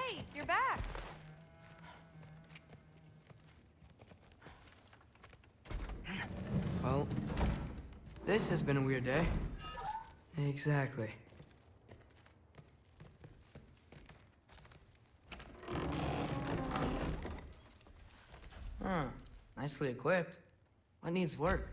Hey, you're back. Well, this has been a weird day. Exactly. Huh. Nicely equipped. What needs work?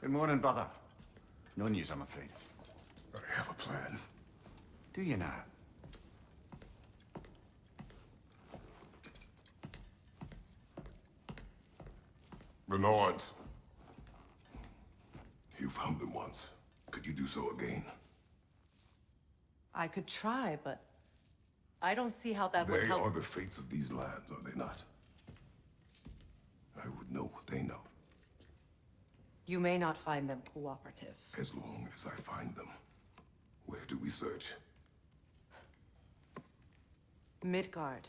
Good morning, brother. No news, I'm afraid. I have a plan. Do you now? The Norns. You found them once. Could you do so again? I could try, but I don't see how that would They help. are the fates of these lands, are they not? I would know what they know. You may not find them cooperative. As long as I find them. Where do we search? Midgard.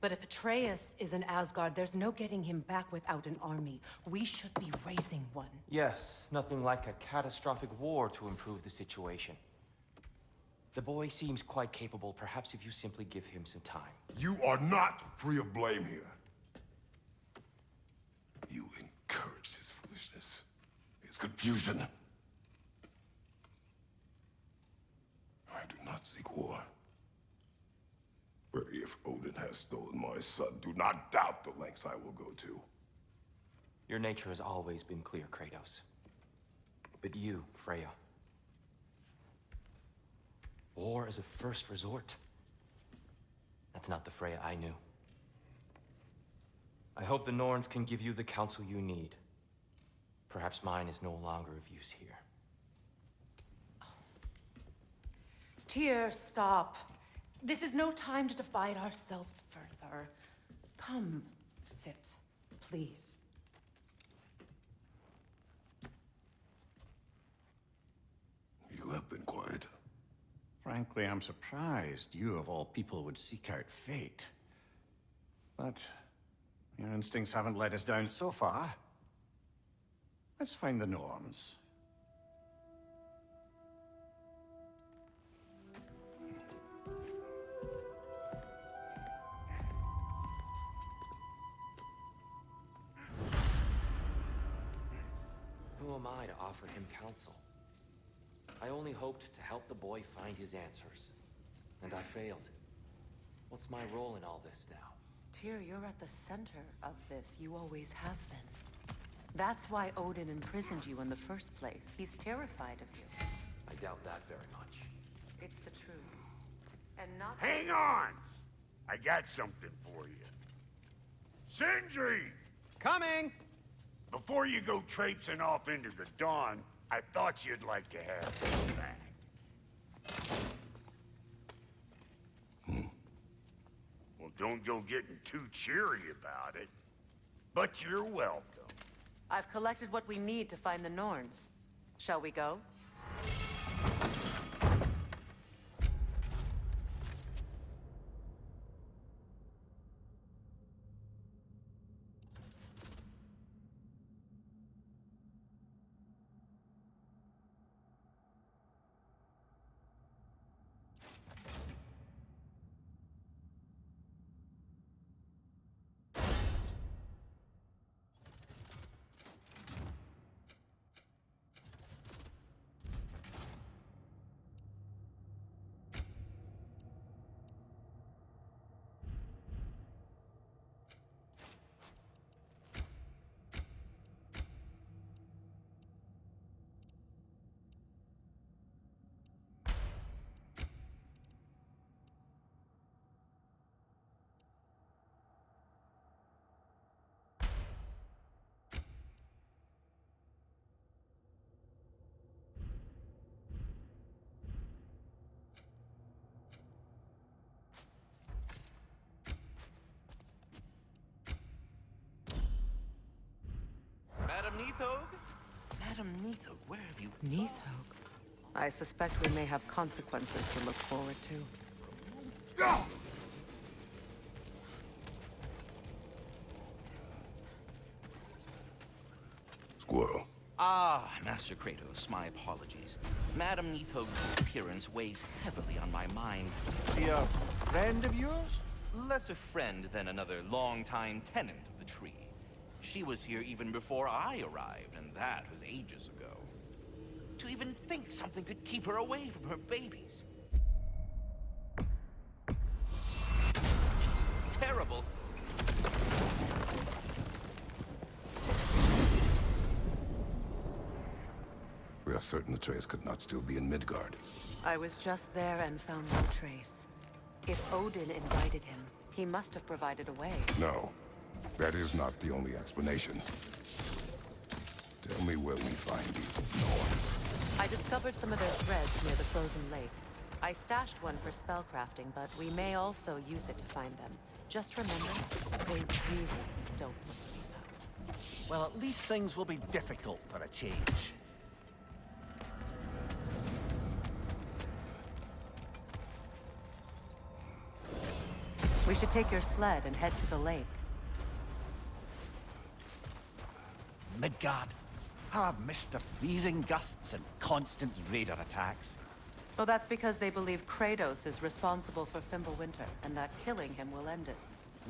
But if Atreus is in Asgard, there's no getting him back without an army. We should be raising one. Yes, nothing like a catastrophic war to improve the situation. The boy seems quite capable. Perhaps if you simply give him some time. You are not free of blame here. You encouraged his foolishness. His confusion. I do not seek war. But if Odin has stolen my son, do not doubt the lengths I will go to. Your nature has always been clear, Kratos. But you, Freya. War is a first resort. That's not the Freya I knew. I hope the Norns can give you the counsel you need. Perhaps mine is no longer of use here. Tyr, stop. This is no time to divide ourselves further. Come, sit, please. You have been quiet. Frankly, I'm surprised you, of all people, would seek out fate. But your instincts haven't let us down so far. Let's find the Norns. Who am I to offer him counsel? I only hoped to help the boy find his answers. And I failed. What's my role in all this now? Tyr, you're at the center of this. You always have been. That's why Odin imprisoned you in the first place. He's terrified of you. I doubt that very much. It's the truth. And not... Hang on! I got something for you. Sindri! Coming! Before you go traipsing off into the dawn, I thought you'd like to have this back. Well, don't go getting too cheery about it. But you're welcome. I've collected what we need to find the Norns. Shall we go? Madam Neathog? Madam Neathog, where have you... Neathog. I suspect we may have consequences to look forward to. Squirrel. Ah, Master Kratos, my apologies. Madam Neathog's disappearance weighs heavily on my mind. The, friend of yours? Less a friend than another longtime tenant of the tree. She was here even before I arrived, and that was ages ago. To even think something could keep her away from her babies. Terrible. We are certain Atreus could not still be in Midgard. I was just there and found no trace. If Odin invited him, he must have provided a way. No, that is not the only explanation. Tell me where we find these Norns. I discovered some of their threads near the frozen lake. I stashed one for spellcrafting, but we may also use it to find them. Just remember, they really don't look safe. Well, at least things will be difficult for a change. We should take your sled and head to the lake. Midgard. How I've missed the freezing gusts and constant raider attacks. Well, that's because they believe Kratos is responsible for Fimbulwinter, and that killing him will end it.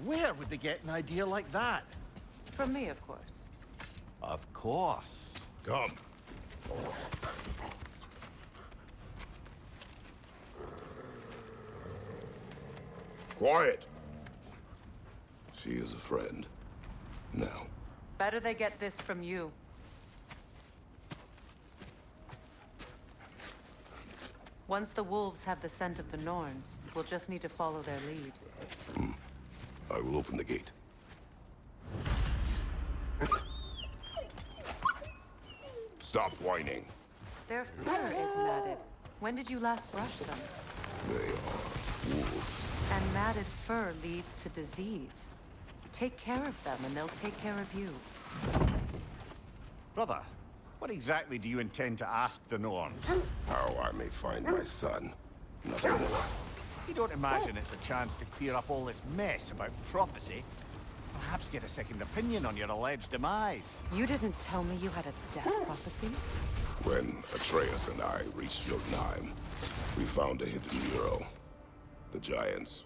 Where would they get an idea like that? From me, of course. Of course. Come. Quiet. She is a friend. Now. Better they get this from you. Once the wolves have the scent of the Norns, we'll just need to follow their lead. I will open the gate. Stop whining. Their fur is matted. When did you last brush them? They are wolves. And matted fur leads to disease. Take care of them, and they'll take care of you. Brother, what exactly do you intend to ask the Norns? How I may find my son. Nothing more. You don't imagine it's a chance to clear up all this mess about prophecy? Perhaps get a second opinion on your alleged demise. You didn't tell me you had a death prophecy? When Atreus and I reached Jotunheim, we found a hidden hero. The Giants.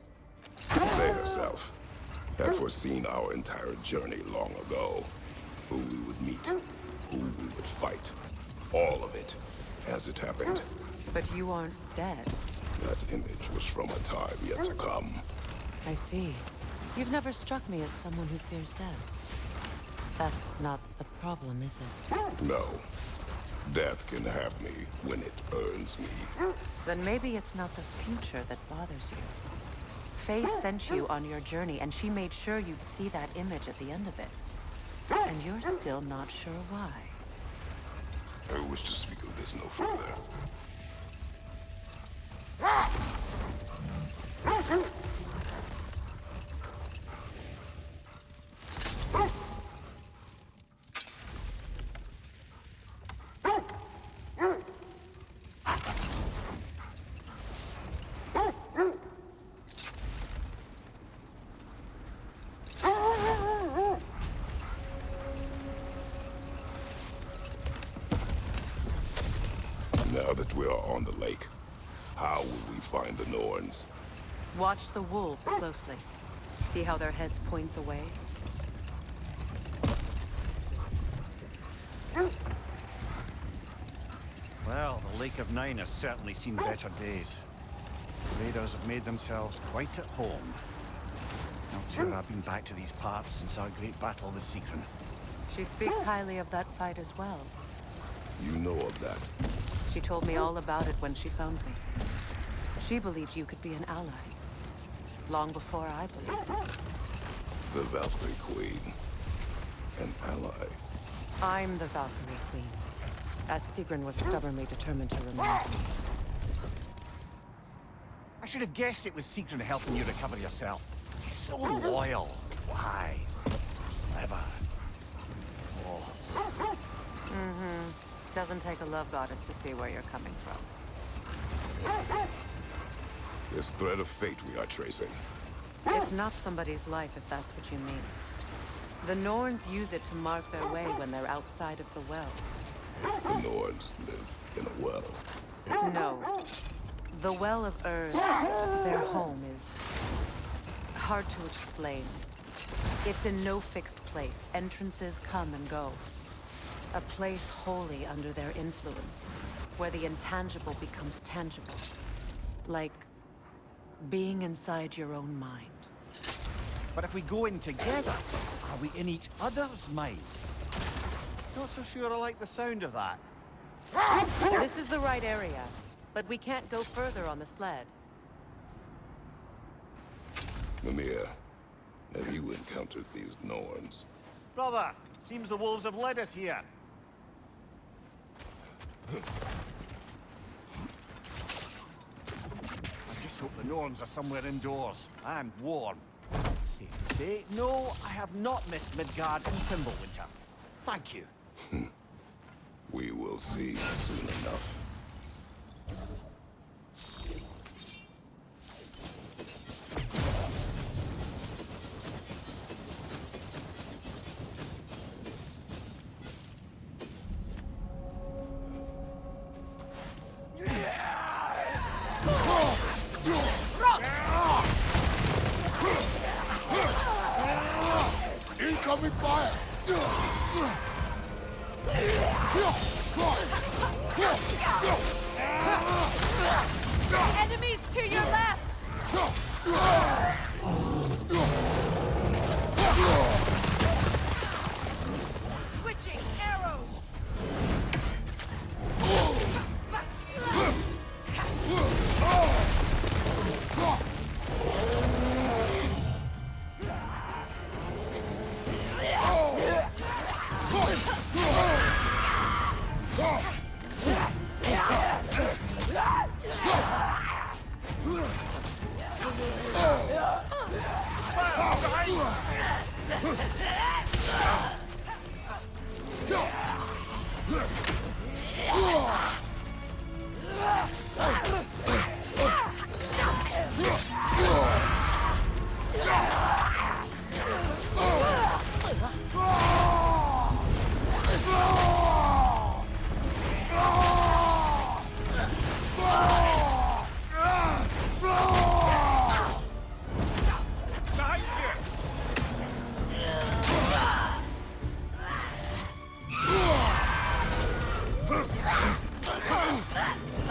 They herself had foreseen our entire journey long ago. Who we would meet, who we would fight. All of it, as it happened. But you aren't dead. That image was from a time yet to come. I see. You've never struck me as someone who fears death. That's not the problem, is it? No. Death can have me when it earns me. Then maybe it's not the future that bothers you. Faye sent you on your journey, and she made sure you'd see that image at the end of it. And you're still not sure why. I wish to speak of this no further. Now that we are on the lake, how will we find the Norns? Watch the wolves closely. See how their heads point the way? Well, the Lake of Nine has certainly seen better days. Raiders have made themselves quite at home. Not sure I've been back to these parts since our great battle with Seekron. She speaks highly of that fight as well. You know of that. She told me all about it when she found me. She believed you could be an ally. Long before I believed it. The Valkyrie Queen. An ally. I'm the Valkyrie Queen. As Seekron was stubbornly determined to remain. I should have guessed it was Seekron helping you recover yourself. She's so loyal, wise, clever. Oh. Doesn't take a love goddess to see where you're coming from. This thread of fate we are tracing. It's not somebody's life, if that's what you mean. The Norns use it to mark their way when they're outside of the well. The Norns live in a well. No. The Well of Erd, their home, is hard to explain. It's in no fixed place. Entrances come and go. A place wholly under their influence, where the intangible becomes tangible. Like being inside your own mind. But if we go in together, are we in each other's mind? Not so sure I like the sound of that. This is the right area, but we can't go further on the sled. Mimir, have you encountered these Norns? Brother, seems the wolves have led us here. I just hope the Norns are somewhere indoors and warm. Safe to say, no, I have not missed Midgard and Fimbulwinter. Thank you. We will see soon enough. Incoming fire! Enemies to your left! Switching arrows!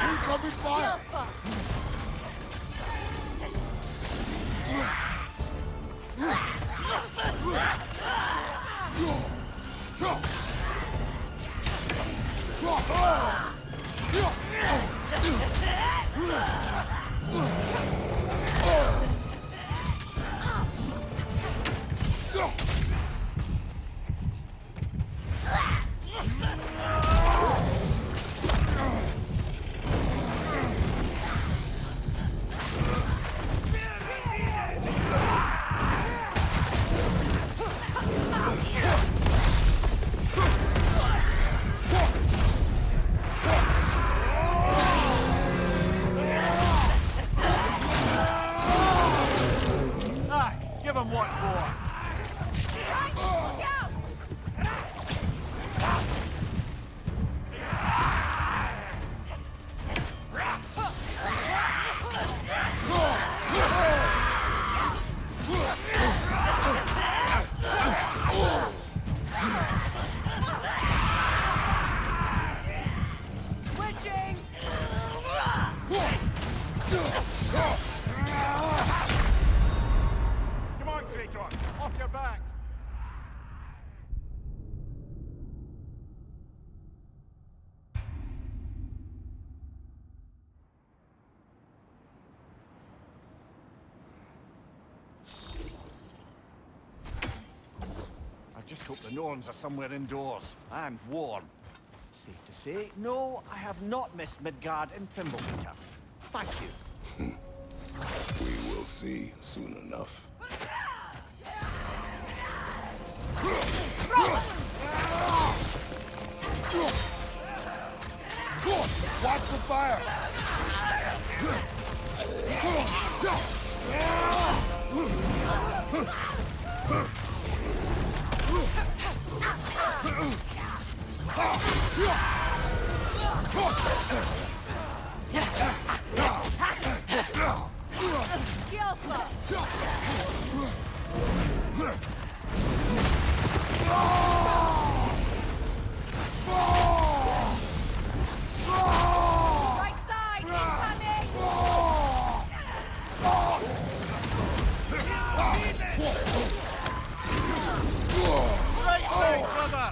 Incoming fire! just hope the Norns are somewhere indoors and warm. Safe to say, no, I have not missed Midgard and Fimbulwinter. Thank you. We will see soon enough. Watch the fire! Right side, incoming! Right side, brother!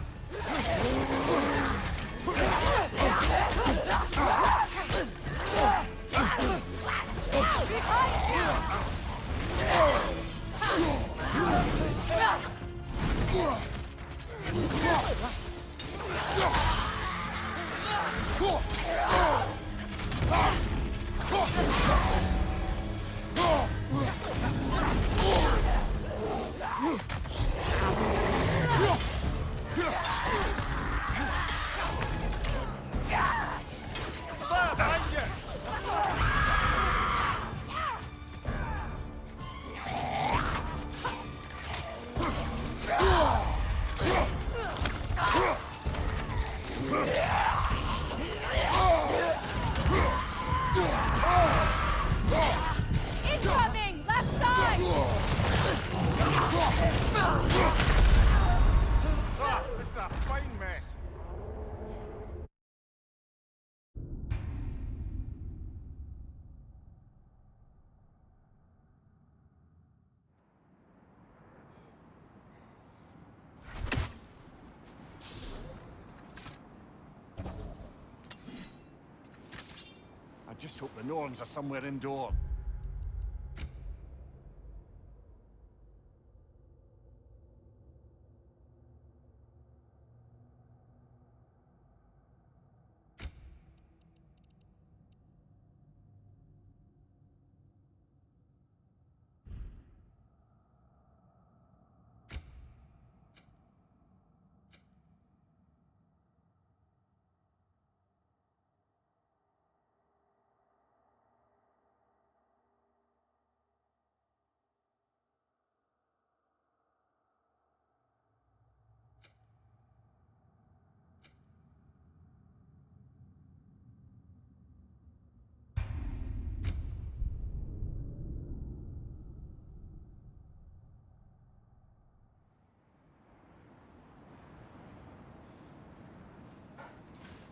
Incoming! Left side! This is a fine mess. I just hope the Norns are somewhere indoors.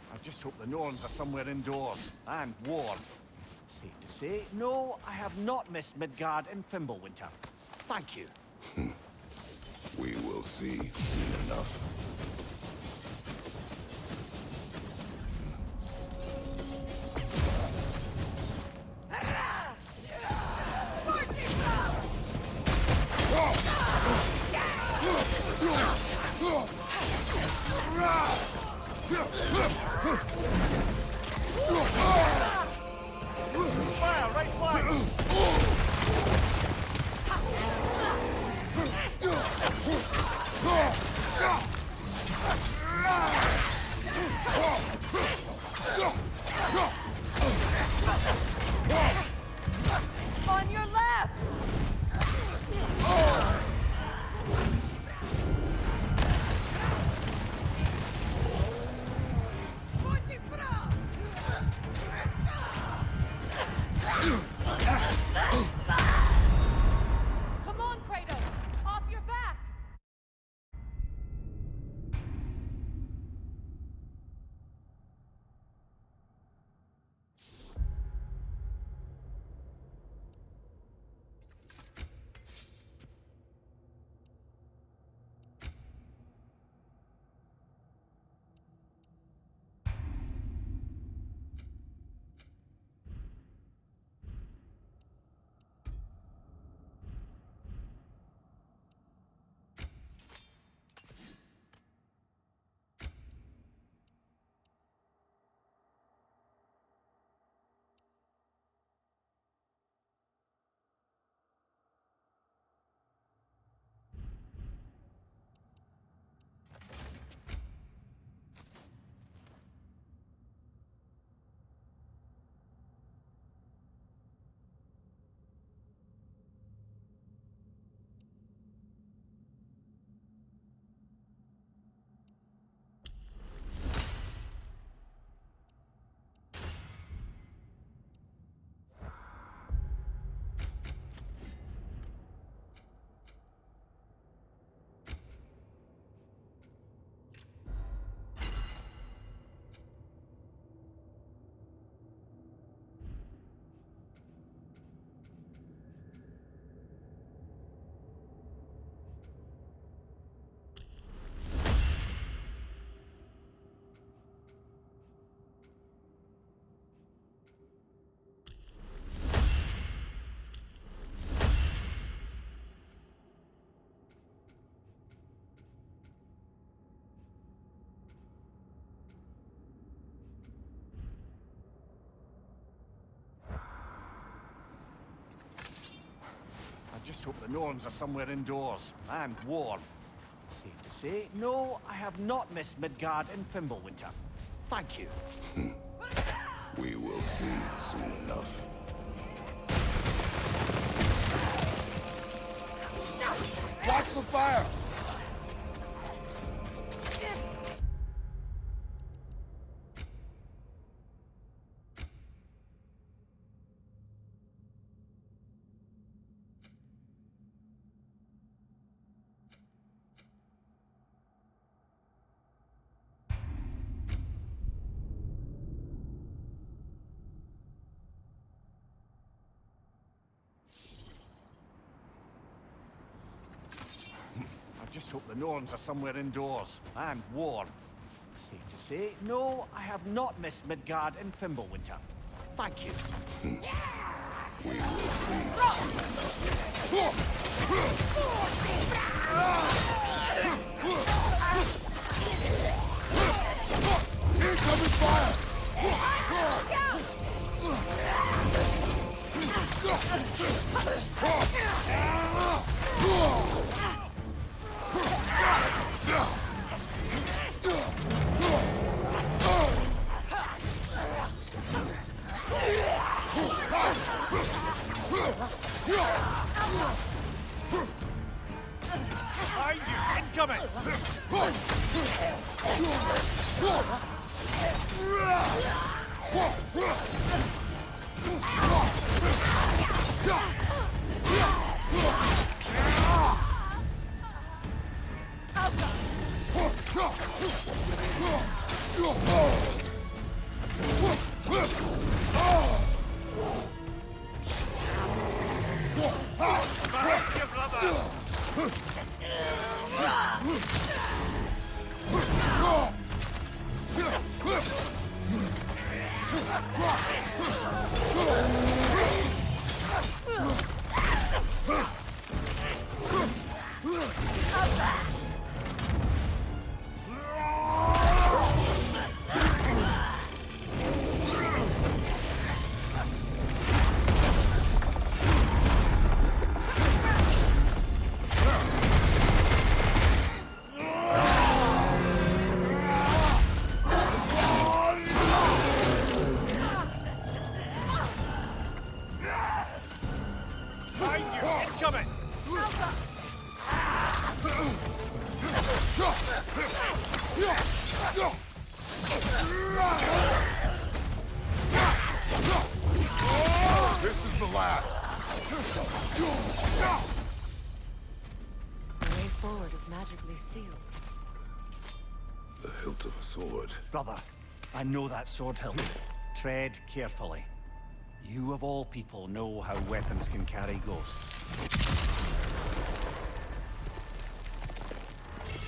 I just hope the Norns are somewhere indoors and warm. Safe to say, no, I have not missed Midgard and Fimbulwinter. Thank you. We will see soon enough. Fire, right flank! On your left! hope the Norns are somewhere indoors, and warm. Safe to say, no, I have not missed Midgard in Fimbulwinter. Thank you. We will see soon enough. Watch the fire! I just hope the Norns are somewhere indoors, and warm. Safe to say, no, I have not missed Midgard in Fimbulwinter. Thank you. We will see soon enough. Incoming fire! Behind you! Incoming! This is the last. The way forward is magically sealed. The hilt of a sword. Brother, I know that sword hilt. Tread carefully. You of all people know how weapons can carry ghosts.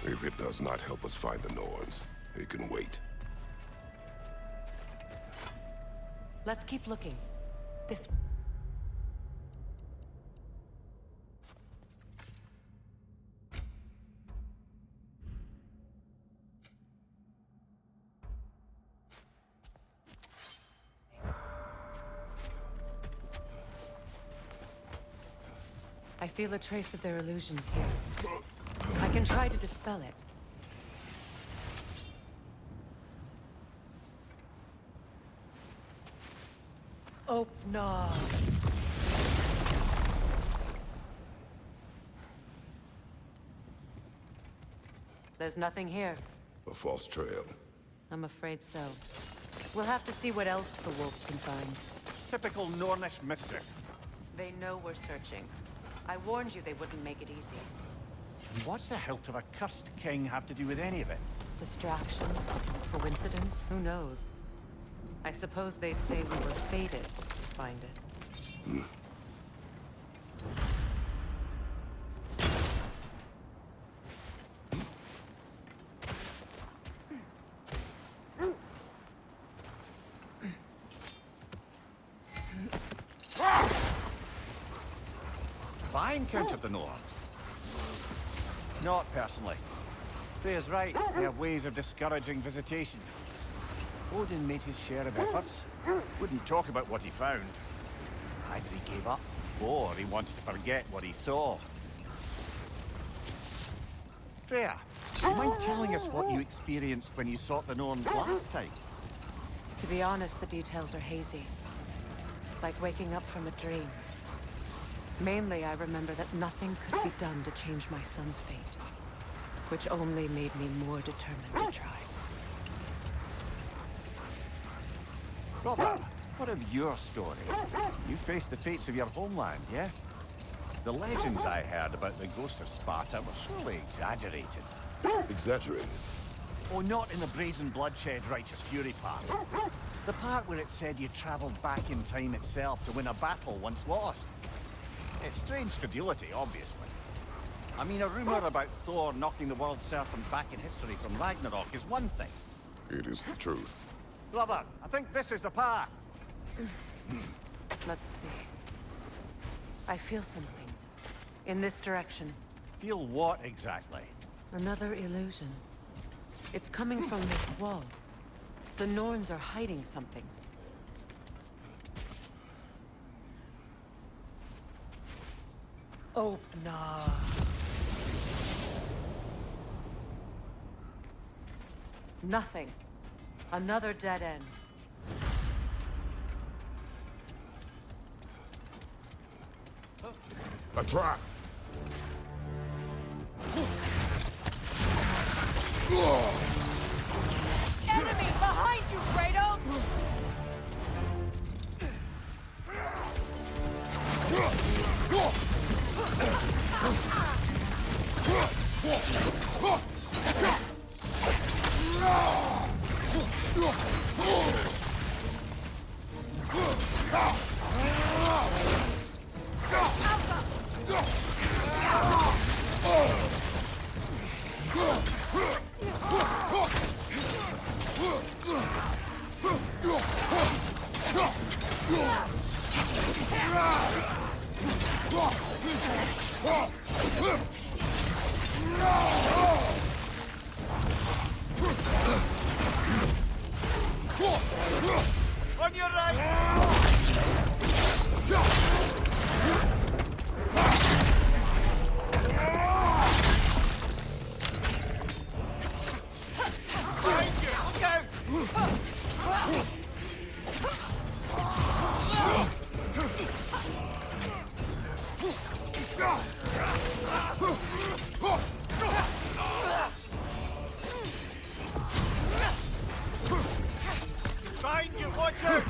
If it does not help us find the Norns, it can wait. Let's keep looking. This way. I feel a trace of their illusions here. I can try to dispel it. Oh, no. There's nothing here. A false trail. I'm afraid so. We'll have to see what else the wolves can find. Typical Nornish mischief. They know we're searching. I warned you they wouldn't make it easy. And what's the hilt of a cursed king have to do with any of it? Distraction? Coincidence? Who knows? I suppose they'd say we were fated to find it. I encountered the Norns. Not personally. Freya's right, they have ways of discouraging visitation. Odin made his share of efforts. Wouldn't talk about what he found. Either he gave up, Or he wanted to forget what he saw. Freya, do you mind telling us what you experienced when you sought the Norns last time? To be honest, the details are hazy. Like waking up from a dream. Mainly, I remember that nothing could be done to change my son's fate. Which only made me more determined to try. Brother, what of your story? You faced the fates of your homeland, yeah? The legends I heard about the ghost of Sparta were surely exaggerated. Exaggerated? Oh, not in the brazen bloodshed righteous fury part. The part where it said you travelled back in time itself to win a battle once lost. It's strange credulity, obviously. I mean, a rumour about Thor knocking the world serpent back in history from Ragnarok is one thing. It is the truth. Brother, I think this is the path. Let's see. I feel something. In this direction. Feel what exactly? Another illusion. It's coming from this wall. The Norns are hiding something. Open up. Nothing. Another dead end. A trap! Enemy behind you, Kratos! On your right! Find you, watch out!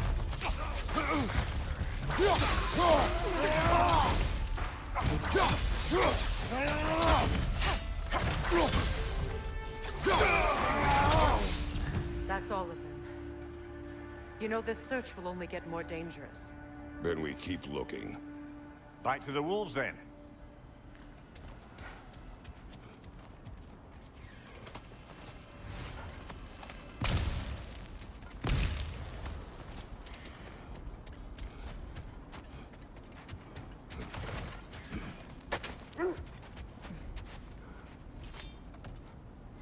That's all of them. You know, this search will only get more dangerous. Then we keep looking. Back to the wolves, then.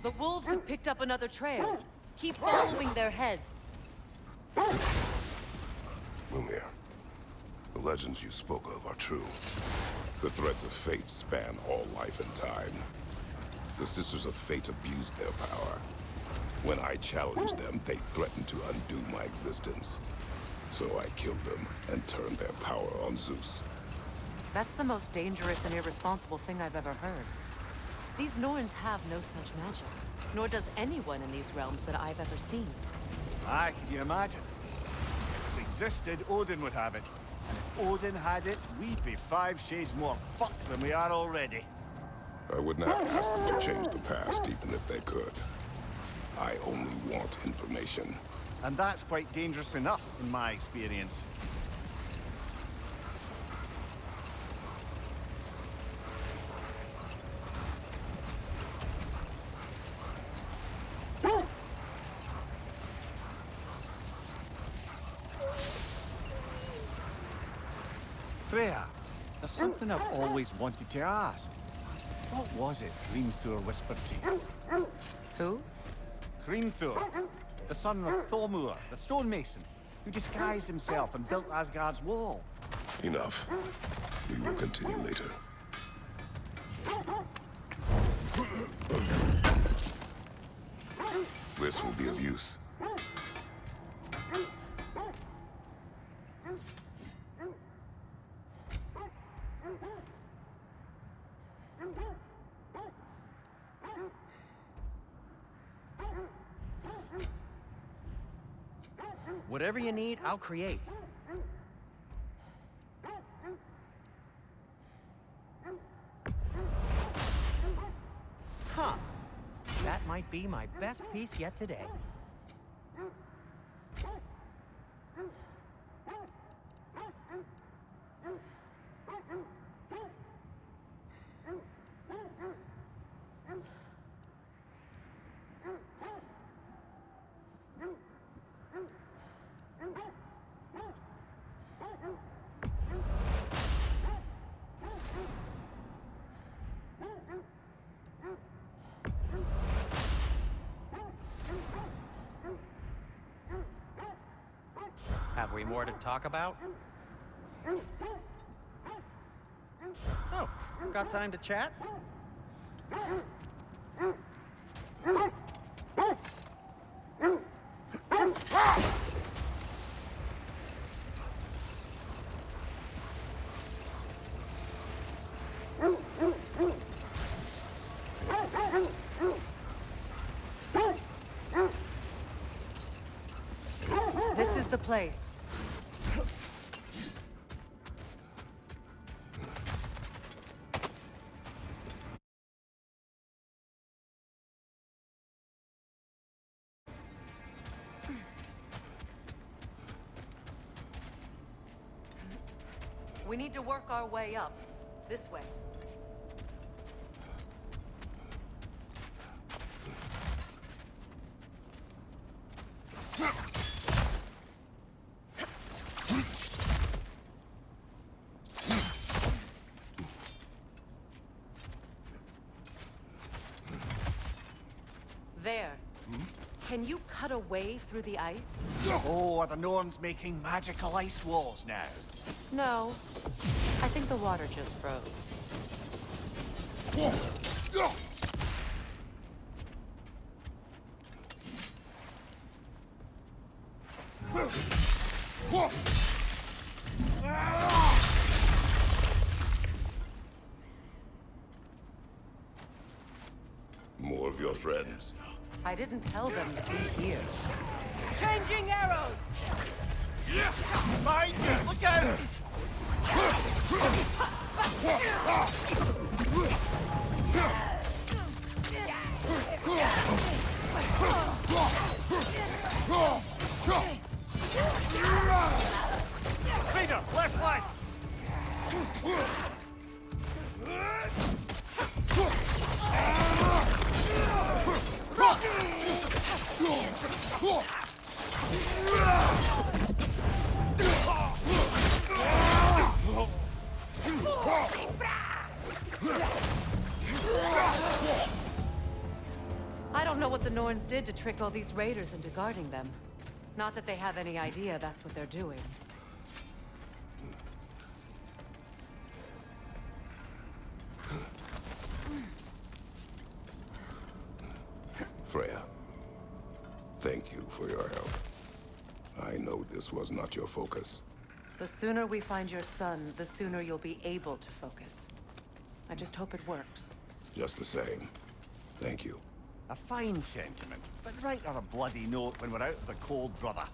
The wolves have picked up another trail. Keep following their heads. Mimir, the legends you spoke of are true. The threads of fate span all life and time. The Sisters of Fate abused their power. When I challenged them, they threatened to undo my existence. So I killed them and turned their power on Zeus. That's the most dangerous and irresponsible thing I've ever heard. These Norns have no such magic. Nor does anyone in these realms that I've ever seen. Aye, can you imagine? If it existed, Odin would have it. And if Odin had it, we'd be 5 shades more fucked than we are already. I would not ask them to change the past, even if they could. I only want information. And that's quite dangerous enough, in my experience. Freya, there's something I've always wanted to ask. What was it Hrimthur whispered to you? Who? Hrimthur, the son of Thormur, the stonemason, who disguised himself and built Asgard's wall. Enough. We will continue later. This will be of use. Whatever you need, I'll create. Huh. That might be my best piece yet today. Have we more to talk about? Oh, got time to chat? This is the place. We need to work our way up. This way. There. Can you cut a way through the ice? Oh, are the Norns making magical ice walls now? No. I think the water just froze. More of your friends. I didn't tell them to be here. Changing arrows! Mine! Look out! Speeder! Left flank! I don't know what the Norns did to trick all these raiders into guarding them. Not that they have any idea that's what they're doing. Freya, thank you for your help. I know this was not your focus. The sooner we find your son, the sooner you'll be able to focus. I just hope it works. Just the same, thank you. A fine sentiment, but write her a bloody note when we're out of the cold, brother.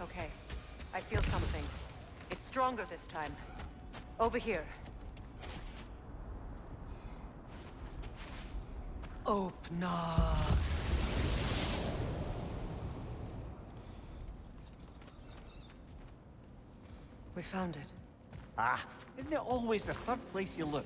Okay, I feel something. It's stronger this time. Over here. Open up. We found it. Ah, isn't it always the third place you look?